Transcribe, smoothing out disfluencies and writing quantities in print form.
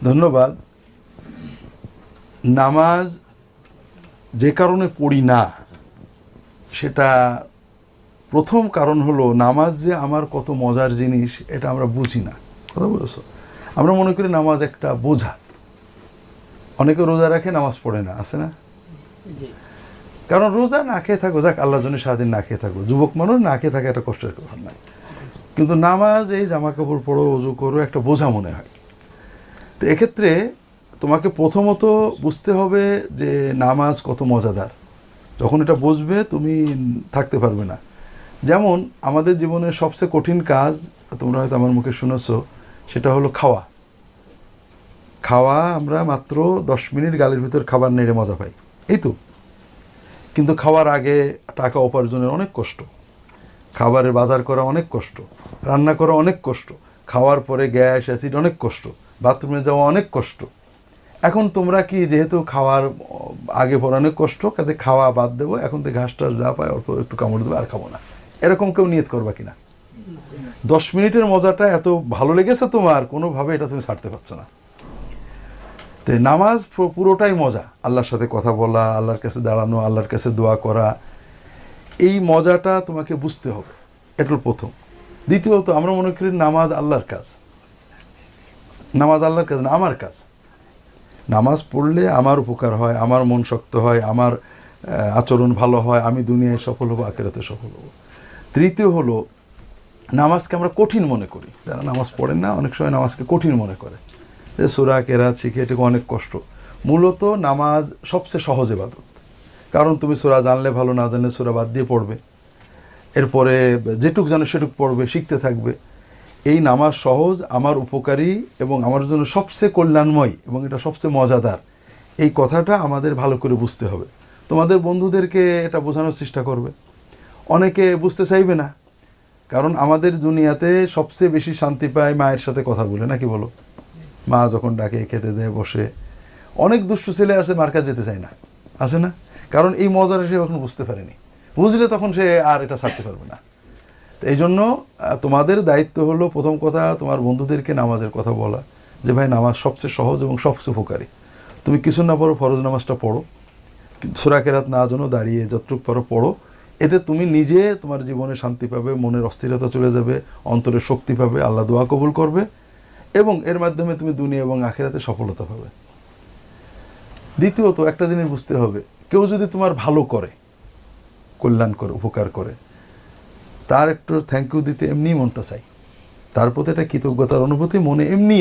ধন্যবাদ। নামাজ যে কারণে পড়ি না, সেটা প্রথম কারণ হলো নামাজ যে আমার কত মজার জিনিস এটা আমরা বুঝি না। কথা বলেছ? আমরা মনে করি নামাজ একটা বোঝা। অনেকে রোজা রাখে, নামাজ পড়ে না, আছে না? কারণ রোজা না খেয়ে থাকো, যাক আল্লাহর জন্য সারাদিন না খেয়ে থাকো, যুবক মানুষ না খেয়ে থাকে, একটা কষ্টের ব্যাপার নাই। কিন্তু নামাজ, এই জামা কাপড় পরো, ওযু করো, একটা বোঝা মনে হয়। তো এক্ষেত্রে তোমাকে প্রথমত বুঝতে হবে যে নামাজ কত মজাদার। যখন এটা বুঝবে তুমি থাকতে পারবে না। যেমন আমাদের জীবনের সবচেয়ে কঠিন কাজ, তোমরা হয়তো আমার মুখে শুনেছো, সেটা হলো খাওয়া। খাওয়া আমরা মাত্র 10 মিনিট গালের ভিতর খাবার নেড়ে মজা পাই, এই তো। কিন্তু খাওয়ার আগে টাকা উপার্জনের অনেক কষ্ট, খাবারের বাজার করা অনেক কষ্ট, রান্না করা অনেক কষ্ট, খাওয়ার পরে গ্যাস অ্যাসিড অনেক কষ্ট, বাথরুমে যাওয়া অনেক কষ্ট। এখন তোমরা কি, যেহেতু খাওয়ার আগে পর অনেক কষ্ট, কাজে খাওয়া বাদ দেবো, এখন তো ঘাস টাস যা পায় অল্প একটু কামড় দেবো আর খাবো না, এরকম কেউ নিয়ত করবা কিনা? 10 মিনিটের মজাটা এত ভালো লেগেছে তোমার, কোনোভাবে এটা তুমি ছাড়তে পারছো না। তো নামাজ পুরোটাই মজা। আল্লাহর সাথে কথা বলা, আল্লাহর কাছে দাঁড়ানো, আল্লাহর কাছে দোয়া করা, এই মজাটা তোমাকে বুঝতে হবে। এটা প্রথম। দ্বিতীয়ত, আমরা মনে করি নামাজ আল্লাহর কাজ। নামাজ আল্লাহর কাজ না, আমার কাজ। নামাজ পড়লে আমার উপকার হয়, আমার মন শক্ত হয়, আমার আচরণ ভালো হয়, আমি দুনিয়ায় সফল হবো, আখিরাতে সফল হবো। তৃতীয় হলো, নামাজকে আমরা কঠিন মনে করি। যারা নামাজ পড়েন না, অনেক সময় নামাজকে কঠিন মনে করে, যে সূরা কেরাত শিখে এটাকে অনেক কষ্ট। মূলত নামাজ সবচেয়ে সহজ ইবাদত। কারণ তুমি সূরা জানলে ভালো, না জানলে সূরা বাদ দিয়ে পড়বে, এরপরে যেটুক জানো সেটুক পড়বে, শিখতে থাকবে। এই নামাজ সহজ, আমার উপকারী এবং আমার জন্য সবচেয়ে কল্যাণময়, এবং এটা সবচেয়ে মজাদার। এই কথাটা আমাদের ভালো করে বুঝতে হবে। তোমাদের বন্ধুদেরকে এটা বোঝানোর চেষ্টা করবে। অনেকে বুঝতে চাইবে না, কারণ আমাদের দুনিয়াতে সবচেয়ে বেশি শান্তি পায় মায়ের সাথে কথা বলে, নাকি বলো? মা যখন ডাকে, খেতে দেয়, বসে। অনেক দুষ্টু ছেলে আছে, মার কাছে যেতে চায় না, আছে না? কারণ এই মজাটা সে এখন বুঝতে পারেনি। বুঝলে তখন সে আর এটা ছাড়তে পারবে না। তো এই জন্য তোমাদের দায়িত্ব হলো, প্রথম কথা, তোমার বন্ধুদেরকে নামাজের কথা বলা, যে ভাই নামাজ সবচেয়ে সহজ এবং সবচেয়ে উপকারী। তুমি কিছু না পড়ো, ফরজ নামাজটা পড়ো, সূরা কেরাত না জানো, দাঁড়িয়ে যতটুক পারো পড়ো। এতে তুমি নিজে তোমার জীবনে শান্তি পাবে, মনের অস্থিরতা চলে যাবে, অন্তরে শক্তি পাবে, আল্লাহ দোয়া কবুল করবে, এবং এর মাধ্যমে তুমি দুনিয়া এবং আখিরাতে সফলতা পাবে। দ্বিতীয়ত, একটা জিনিস বুঝতে হবে, কেউ যদি তোমার ভালো করে, কল্যাণ করে, উপকার করে, তার একটু থ্যাংক ইউ দিতে এমনি মনটা চাই, তার প্রতি একটা কৃতজ্ঞতার অনুভূতি মনে এমনি